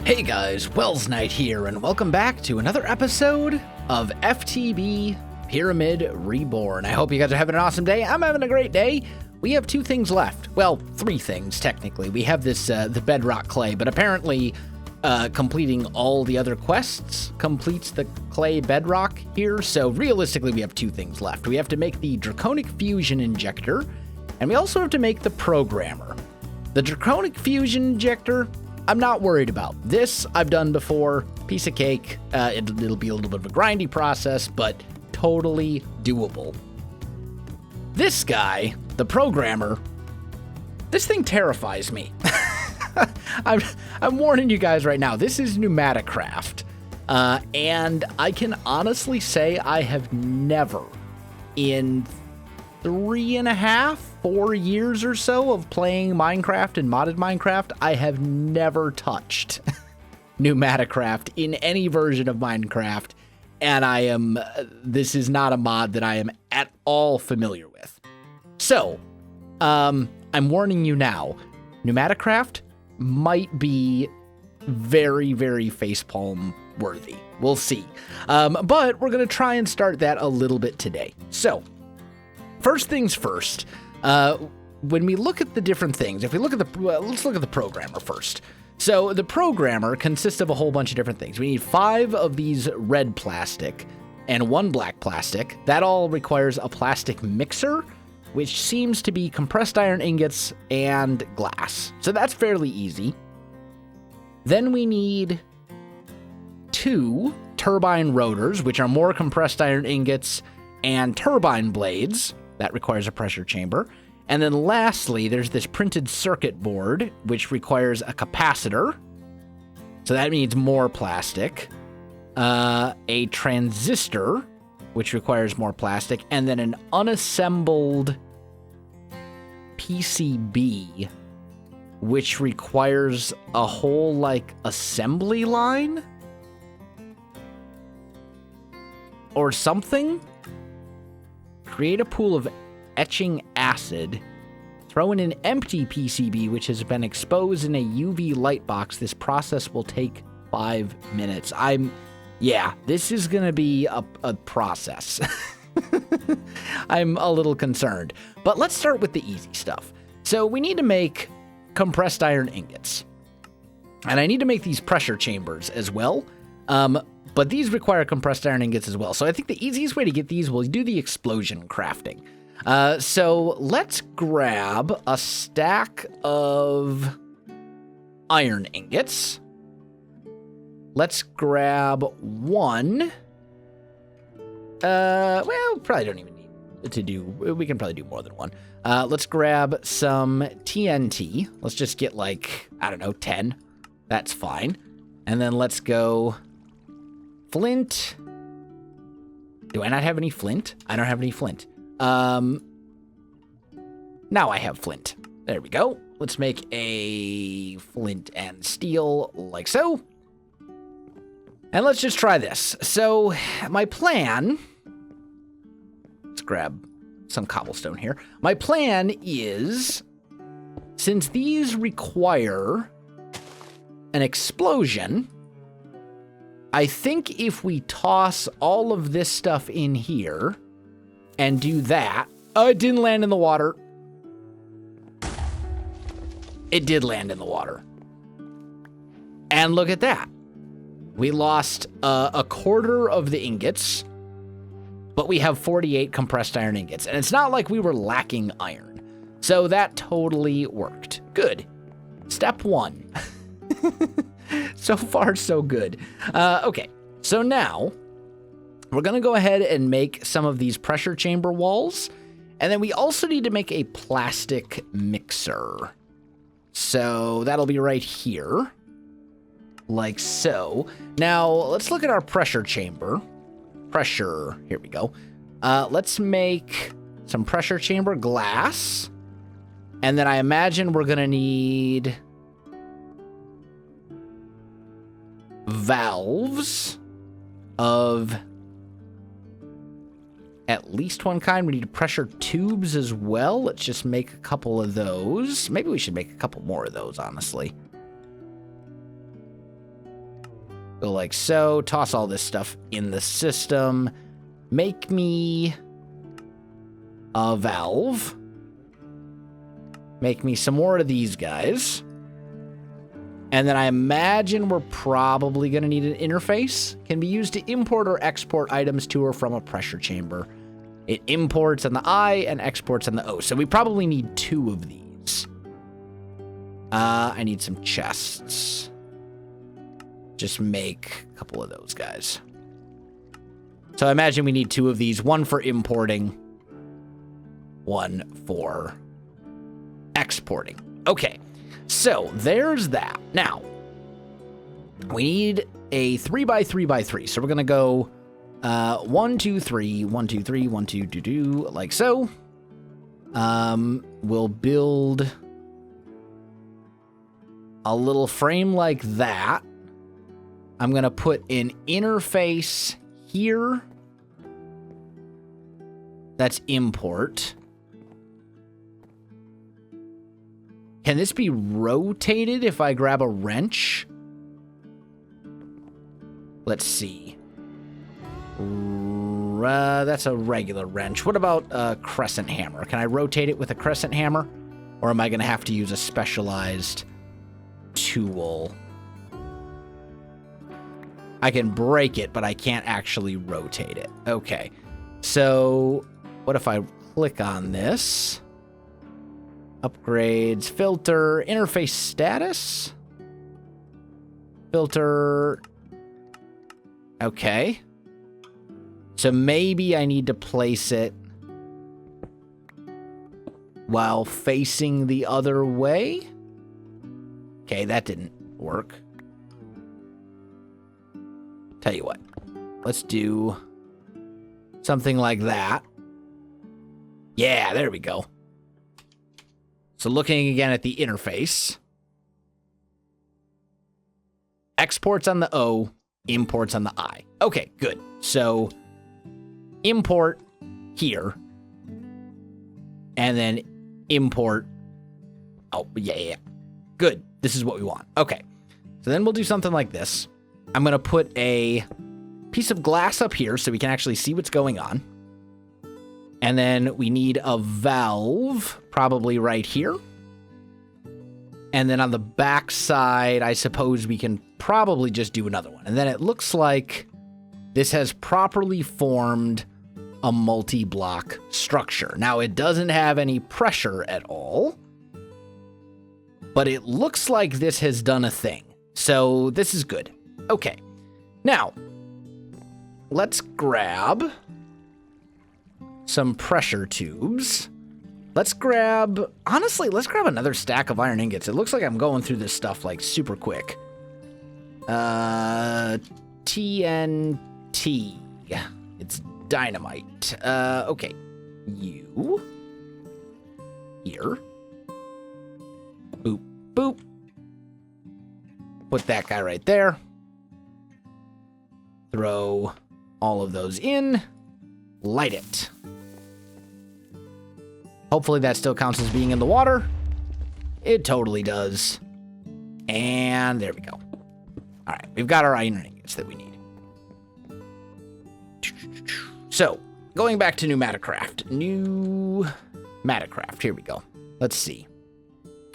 Hey guys, Welsknight here, and welcome back to another episode of FTB Pyramid Reborn. I hope you guys are having an awesome day. I'm having a great day. We have two things left. Well, three things, technically. We have this, the bedrock clay, but apparently completing all the other quests completes the clay bedrock here, so realistically we have two things left. We have to make the Draconic fusion injector, and we also have to make the programmer. The Draconic fusion injector, I'm not worried about. This I've done before, piece of cake. It'll be a little bit of a grindy process, but totally doable. This guy, the programmer, this thing terrifies me. I'm warning you guys right now, this is PneumaticCraft. And I can honestly say I have never, in 4 years or so of playing Minecraft and modded Minecraft, I have never touched PneumaticCraft in any version of Minecraft, and this is not a mod that I am at all familiar with. So, I'm warning you now, PneumaticCraft might be very, very facepalm worthy. We'll see. But we're going to try and start that a little bit today. So, first things first, when we look at the different things, if we look at let's look at the programmer first. So the programmer consists of a whole bunch of different things. We need 5 of these red plastic and 1 black plastic. That all requires a plastic mixer, which seems to be compressed iron ingots and glass. So that's fairly easy. Then we need 2 turbine rotors, which are more compressed iron ingots and turbine blades. That requires a pressure chamber. And then lastly, there's this printed circuit board, which requires a capacitor. So that means more plastic. A transistor, which requires more plastic. And then an unassembled PCB, which requires a whole, assembly line? Or something? Create a pool of etching acid. Throw in an empty PCB which has been exposed in a UV light box. This process will take 5 minutes. This is going to be a process. I'm a little concerned. But let's start with the easy stuff. So we need to make compressed iron ingots. And I need to make these pressure chambers as well. But these require compressed iron ingots as well. So I think the easiest way to get these, we'll do the explosion crafting. So let's grab a stack of iron ingots. Let's grab 1. Probably don't even need to do, we can probably do more than 1. Let's grab some TNT. Let's just get 10. That's fine. And then let's go flint. Do I not have any flint? I don't have any flint. Now I have flint. There we go. Let's make a flint and steel like so. And let's just try this. So my plan, let's grab some cobblestone here. My plan is, since these require an explosion, I think if we toss all of this stuff in here and do that... Oh, it didn't land in the water. It did land in the water. And look at that. We lost a quarter of the ingots, but we have 48 compressed iron ingots. And it's not like we were lacking iron. So that totally worked. Good. Step 1. So far, so good. Okay, so now we're going to go ahead and make some of these pressure chamber walls. And then we also need to make a plastic mixer. So that'll be right here. Like so. Now, let's look at our pressure chamber. Pressure, here we go. Let's make some pressure chamber glass. And then I imagine we're going to need valves of at least one kind. We need pressure tubes as well. Let's just make a couple of those. Maybe we should make a couple more of those, honestly. Go like so. Toss all this stuff in the system. Make me a valve. Make me some more of these guys. And then I imagine we're probably going to need an interface. Can be used to import or export items to or from a pressure chamber. It imports on the I and exports on the O. So we probably need 2 of these. I need some chests. Just make a couple of those guys. So I imagine we need 2 of these. 1 for importing. 1 for exporting. Okay. So there's that. Now, we need a 3x3x3. So we're going to go 1, 2, 3, 1, 2, 3, 1, 2, 2, 2, like so. We'll build a little frame like that. I'm going to put an interface here. That's import. Can this be rotated if I grab a wrench? Let's see. That's a regular wrench. What about a crescent hammer? Can I rotate it with a crescent hammer? Or am I going to have to use a specialized tool? I can break it, but I can't actually rotate it. Okay. So what if I click on this? Upgrades, filter, interface status. Filter. Okay. So maybe I need to place it while facing the other way. Okay, that didn't work. Tell you what. Let's do something like that. Yeah, there we go. So looking again at the interface. Exports on the O, imports on the I. Okay, good. So import here. And then import. Oh, yeah. Good. This is what we want. Okay. So then we'll do something like this. I'm going to put a piece of glass up here so we can actually see what's going on. And then we need a valve, probably right here. And then on the back side, I suppose we can probably just do another one. And then it looks like this has properly formed a multi-block structure. Now, it doesn't have any pressure at all, but it looks like this has done a thing. So this is good. Okay. Now, let's grab some pressure tubes. Let's grab another stack of iron ingots. It looks like I'm going through this stuff like super quick. TNT. It's dynamite. Okay. You. Here. Boop, boop. Put that guy right there. Throw all of those in. Light it. Hopefully that still counts as being in the water. It totally does. And there we go. All right, we've got our iron ingots that we need. So, going back to PneumaticCraft. PneumaticCraft, here we go. Let's see.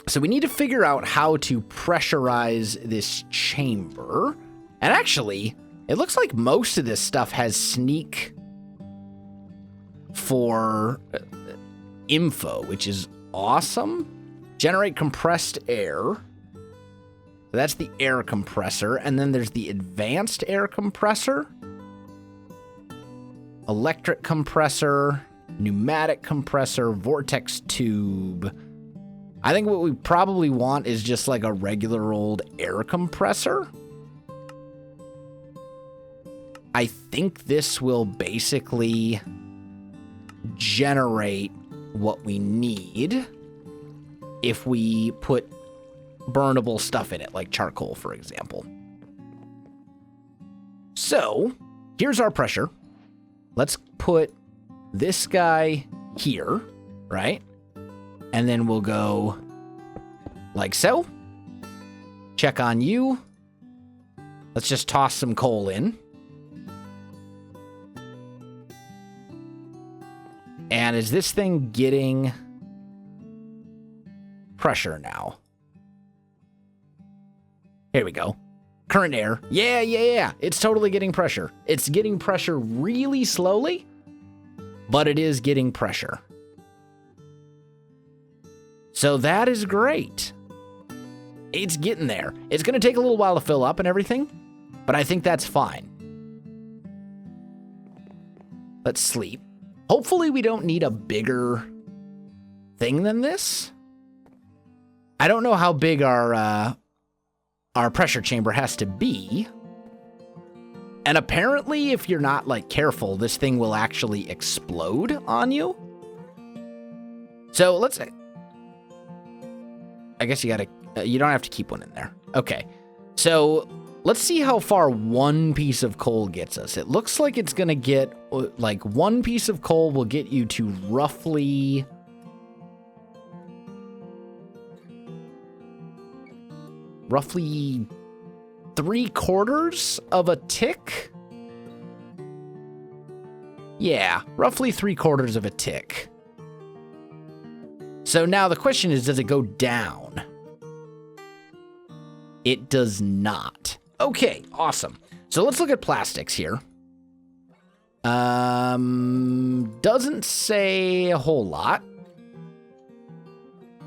So we need to figure out how to pressurize this chamber. And actually, it looks like most of this stuff has sneak for info, which is awesome. Generate compressed air. That's the air compressor. And then there's the advanced air compressor. Electric compressor. Pneumatic compressor. Vortex tube. I think what we probably want is just like a regular old air compressor. I think this will basically generate what we need if we put burnable stuff in it, like charcoal, for example. So, here's our pressure. Let's put this guy here, right? And then we'll go like so. Check on you. Let's just toss some coal in. And is this thing getting pressure now? Here we go. Current air. Yeah. It's totally getting pressure. It's getting pressure really slowly, but it is getting pressure. So that is great. It's getting there. It's going to take a little while to fill up and everything, but I think that's fine. Let's sleep. Hopefully we don't need a bigger thing than this. I don't know how big our pressure chamber has to be. And apparently, if you're not, like, careful, this thing will actually explode on you. So let's... I guess you gotta... you don't have to keep one in there. Okay. So let's see how far one piece of coal gets us. It looks like it's gonna get... like, one piece of coal will get you to roughly... roughly 3/4 of a tick? Yeah, roughly 3/4 of a tick. So now the question is, does it go down? It does not. Okay, awesome. So let's look at plastics here. Doesn't say a whole lot.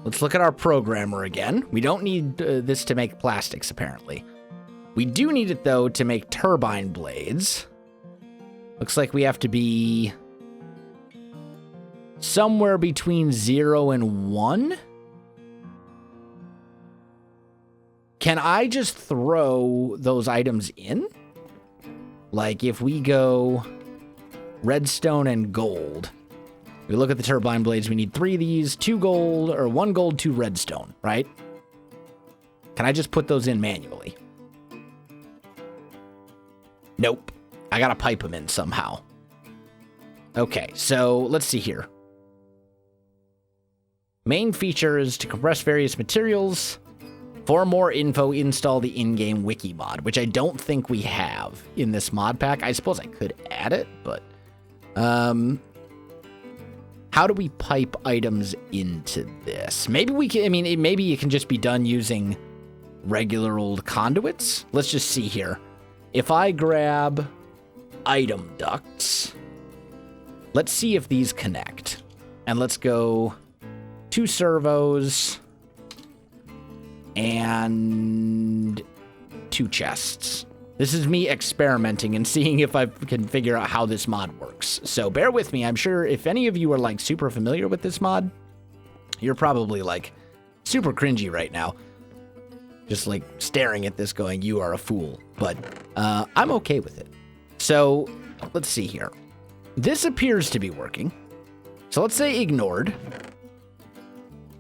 Let's look at our programmer again. We don't need this to make plastics, apparently. We do need it, though, to make turbine blades. Looks like we have to be somewhere between 0 and 1. Can I just throw those items in? Like, if we go redstone and gold... we look at the turbine blades, we need 3 of these, 2 gold, or 1 gold, 2 redstone, right? Can I just put those in manually? Nope. I gotta pipe them in somehow. Okay, so let's see here. Main feature is to compress various materials. For more info, install the in-game wiki mod, which I don't think we have in this mod pack. I suppose I could add it, but... how do we pipe items into this? Maybe we can, I mean, maybe it can just be done using regular old conduits. Let's just see here. If I grab item ducts, let's see if these connect. And let's go 2 servos and 2 chests. This is me experimenting and seeing if I can figure out how this mod works. So bear with me. I'm sure if any of you are like super familiar with this mod, you're probably like super cringy right now. Just like staring at this going, you are a fool. But I'm okay with it. So let's see here. This appears to be working. So let's say ignored.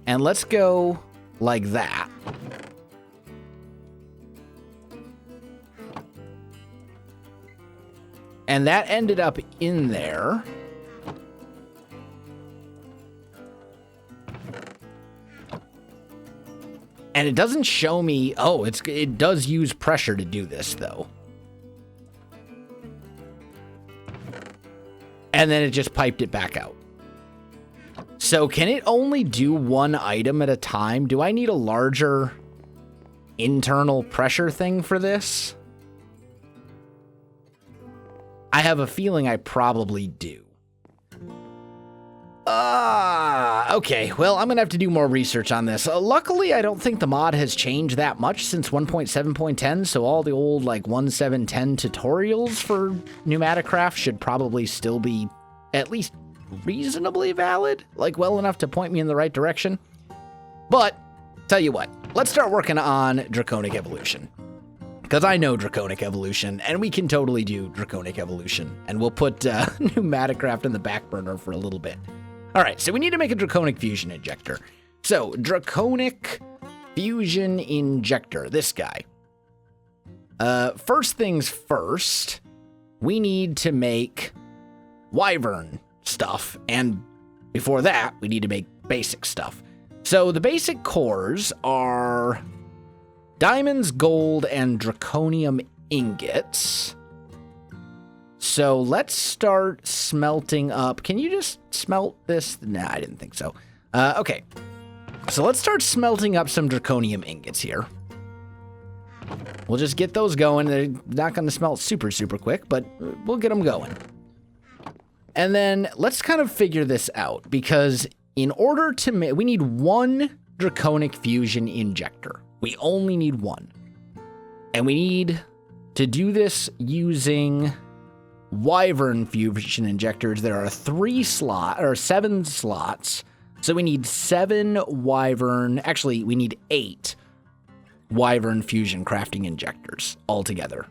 And let's go like that. And that ended up in there. And it doesn't show me... oh, it does use pressure to do this, though. And then it just piped it back out. So can it only do 1 item at a time? Do I need a larger internal pressure thing for this? I have a feeling I probably do. Okay, well, I'm gonna have to do more research on this. Luckily, I don't think the mod has changed that much since 1.7.10, so all the old, like, 1.7.10 tutorials for PneumaticCraft should probably still be at least reasonably valid, like, well enough to point me in the right direction. But, tell you what, let's start working on Draconic Evolution. Because I know Draconic Evolution, and we can totally do Draconic Evolution. And we'll put PneumaticCraft in the back burner for a little bit. All right, so we need to make a Draconic Fusion Injector. So, Draconic Fusion Injector, this guy. First things first, we need to make Wyvern stuff. And before that, we need to make basic stuff. So, the basic cores are... diamonds, gold, and draconium ingots. So let's start smelting up. Can you just smelt this? Nah, I didn't think so. Okay. So let's start smelting up some draconium ingots here. We'll just get those going. They're not going to smelt super quick, but we'll get them going. And then let's kind of figure this out, because in order to make, we need one draconic fusion injector. We only need one. And we need to do this using wyvern fusion injectors. There are 7 slots. So we need 7 wyvern, actually we need 8 wyvern fusion crafting injectors altogether.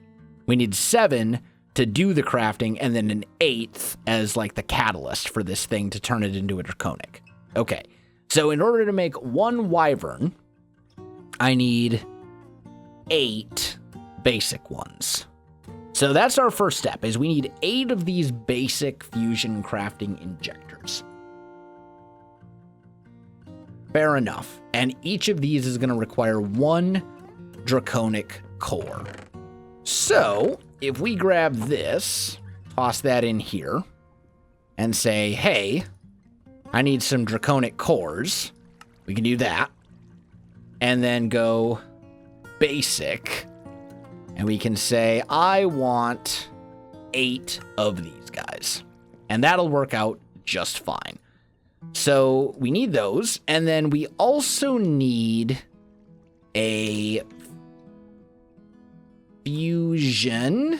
We need 7 to do the crafting, and then an 8th as like the catalyst for this thing to turn it into a draconic. Okay, so in order to make one wyvern, I need 8 basic ones. So that's our first step, is we need 8 of these basic fusion crafting injectors. Fair enough. And each of these is going to require 1 draconic core. So if we grab this, toss that in here, and say, hey, I need some draconic cores, we can do that. And then go basic, and we can say, I want 8 of these guys. And that'll work out just fine. So we need those, and then we also need a fusion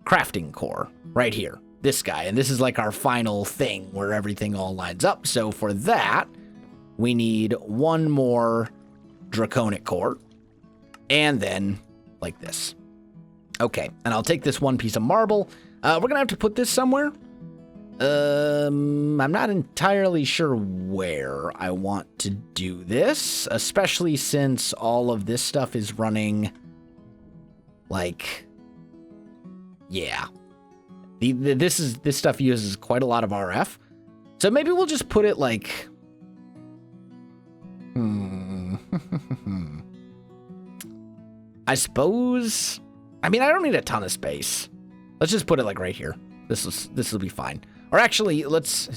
crafting core right here, this guy. And this is like our final thing where everything all lines up. So for that, we need 1 more draconic core, and then like this. Okay, and I'll take this 1 piece of marble. We're gonna have to put this somewhere. I'm not entirely sure where I want to do this, especially since all of this stuff is running, like, yeah. This stuff uses quite a lot of RF. So maybe we'll just put it like, I suppose, I mean, I don't need a ton of space. Let's just put it like right here. This will be fine. Or actually, let's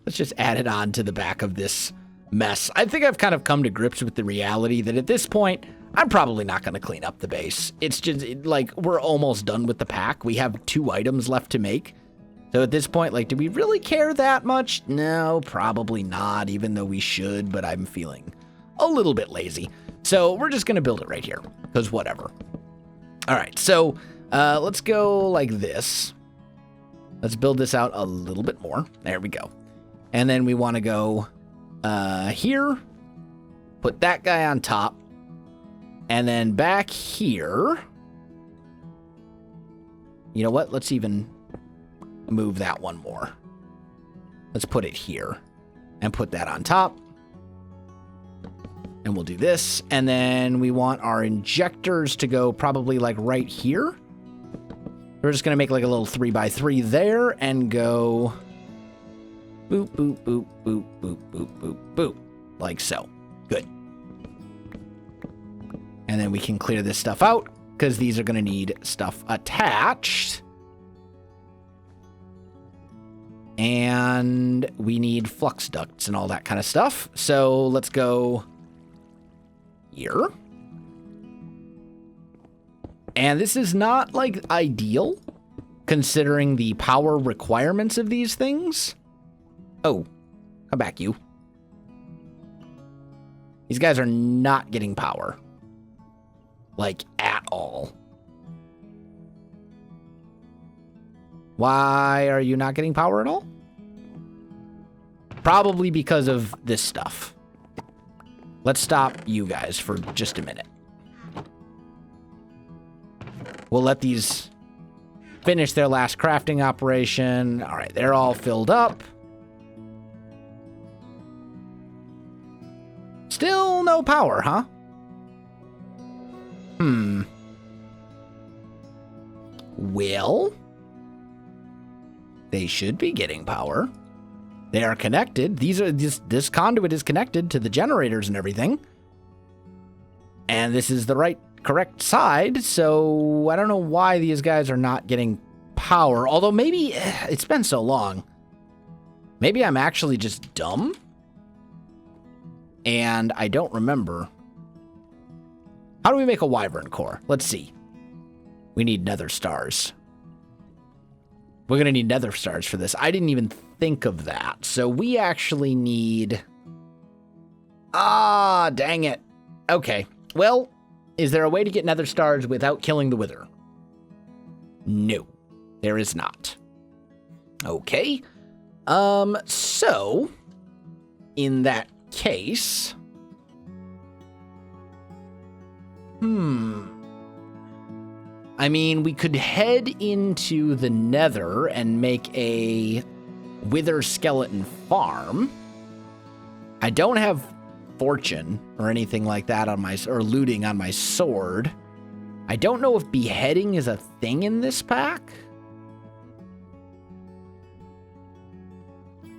just add it on to the back of this mess. I think I've kind of come to grips with the reality that at this point, I'm probably not going to clean up the base. It's just like we're almost done with the pack. We have 2 items left to make. So at this point, like, do we really care that much? No, probably not, even though we should, but I'm feeling a little bit lazy. So we're just going to build it right here, because whatever. All right, so let's go like this. Let's build this out a little bit more. There we go. And then we want to go here, put that guy on top, and then back here. You know what? Let's even move that one more. Let's put it here and put that on top. And we'll do this. And then we want our injectors to go probably like right here. We're just going to make like a little 3x3 there and go boop, boop, boop, boop, boop, boop, boop, boop. Like so. Good. And then we can clear this stuff out because these are going to need stuff attached. And we need flux ducts and all that kind of stuff. So let's go here. And this is not, like, ideal, considering the power requirements of these things. Oh, come back, you. These guys are not getting power. Like, at all. Why are you not getting power at all? Probably because of this stuff. Let's stop you guys for just a minute. We'll let these finish their last crafting operation. All right, they're all filled up. Still no power, huh? Well, they should be getting power. They are connected. This conduit is connected to the generators and everything. And this is the right correct side, so I don't know why these guys are not getting power. Although maybe it's been so long. Maybe I'm actually just dumb and I don't remember. How do we make a wyvern core? Let's see. We need nether stars. We're going to need nether stars for this. I didn't even think of that. So we actually need... Ah, dang it. Okay. Well, is there a way to get nether stars without killing the wither? No, there is not. Okay. So, in that case... I mean, we could head into the nether and make a wither skeleton farm. I don't have fortune or anything like that on my, or looting on my sword. I don't know if beheading is a thing in this pack.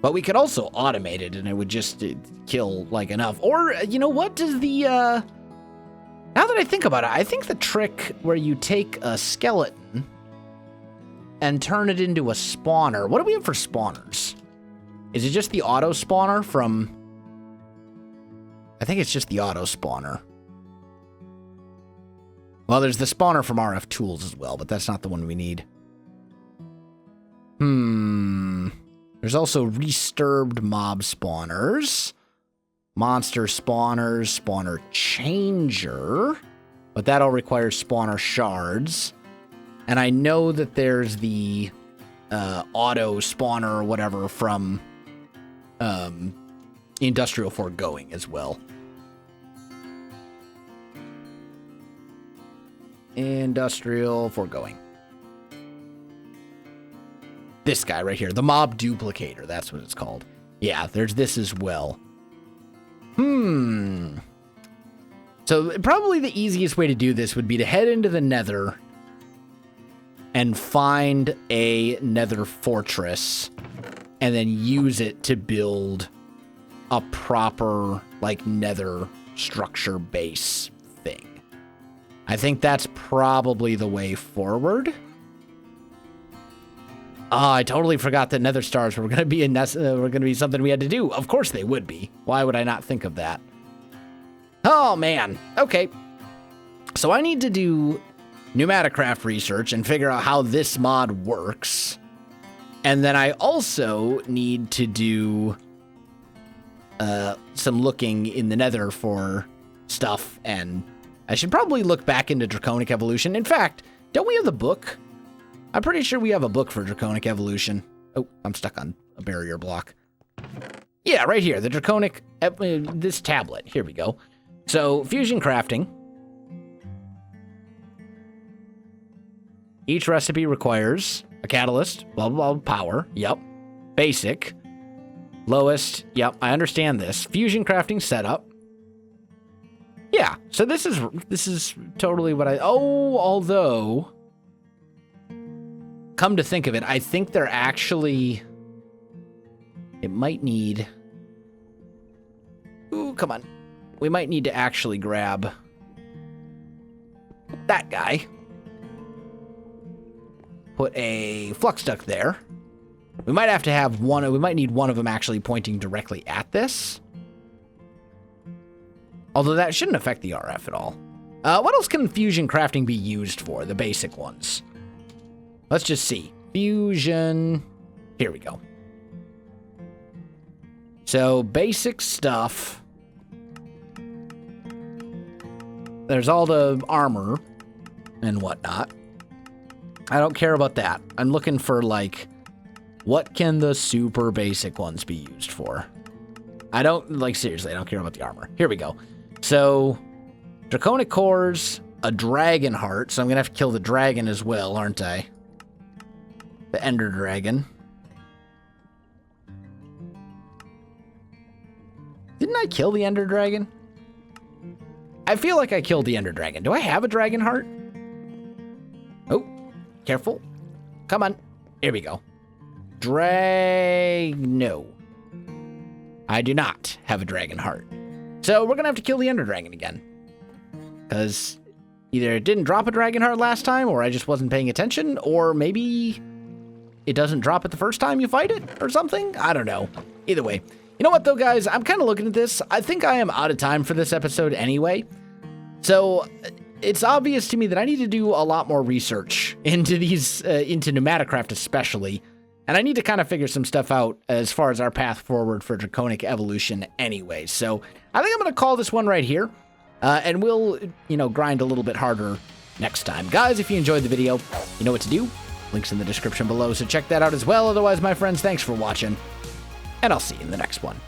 But we could also automate it and it would just kill like enough. Or, you know what, does the, now that I think about it, I think the trick where you take a skeleton and turn it into a spawner. What do we have for spawners? Is it just the auto spawner from... I think it's just the auto spawner. Well, there's the spawner from RF Tools as well, but that's not the one we need. There's also Resturbed mob spawners. Monster spawners, spawner changer, but that all requires spawner shards. And I know that there's the auto spawner or whatever from Industrial Foregoing as well. Industrial Foregoing. This guy right here, the mob duplicator, that's what it's called. Yeah, there's this as well. So probably the easiest way to do this would be to head into the nether and find a nether fortress and then use it to build a proper like nether structure base thing. I think that's probably the way forward. I totally forgot that nether stars were going to be something we had to do. Of course they would be. Why would I not think of that? Oh, man. Okay. So I need to do PneumaticCraft research and figure out how this mod works. And then I also need to do some looking in the nether for stuff. And I should probably look back into Draconic Evolution. In fact, don't we have the book? I'm pretty sure we have a book for Draconic Evolution. Oh, I'm stuck on a barrier block. Yeah, right here. The Draconic, this tablet. Here we go. So, fusion crafting. Each recipe requires a catalyst, blah, blah, blah, power. Yep. Basic. Lowest. Yep, I understand this. Fusion crafting setup. Yeah, so this is totally what although... Come to think of it, I think they're actually... It might need... Ooh, come on. We might need to actually grab... that guy. Put a flux duct there. We might have to have one... We might need one of them actually pointing directly at this. Although that shouldn't affect the RF at all. What else can fusion crafting be used for? The basic ones. Let's just see. Fusion. Here we go. So, basic stuff. There's all the armor and whatnot. I don't care about that. I'm looking for, like, what can the super basic ones be used for? I don't, like, seriously, I don't care about the armor. Here we go. So, Draconic cores, a dragon heart. So I'm going to have to kill the dragon as well, aren't I? The Ender Dragon. Didn't I kill the Ender Dragon? I feel like I killed the Ender Dragon. Do I have a dragon heart? Oh, careful. Come on. Here we go. No. I do not have a dragon heart. So we're going to have to kill the Ender Dragon again. Because Either it didn't drop a Dragon Heart last time, or I just wasn't paying attention, or maybe it doesn't drop it the first time you fight it, or something? I don't know. Either way. You know what, though, guys? I'm kind of looking at this. I think I am out of time for this episode anyway. So it's obvious to me that I need to do a lot more research into these, into PneumaticCraft especially. And I need to kind of figure some stuff out as far as our path forward for Draconic evolution anyway. So I think I'm going to call this one right here. And we'll, grind a little bit harder next time. Guys, if you enjoyed the video, you know what to do. Links in the description below, so check that out as well. Otherwise, my friends, thanks for watching. And I'll see you in the next one.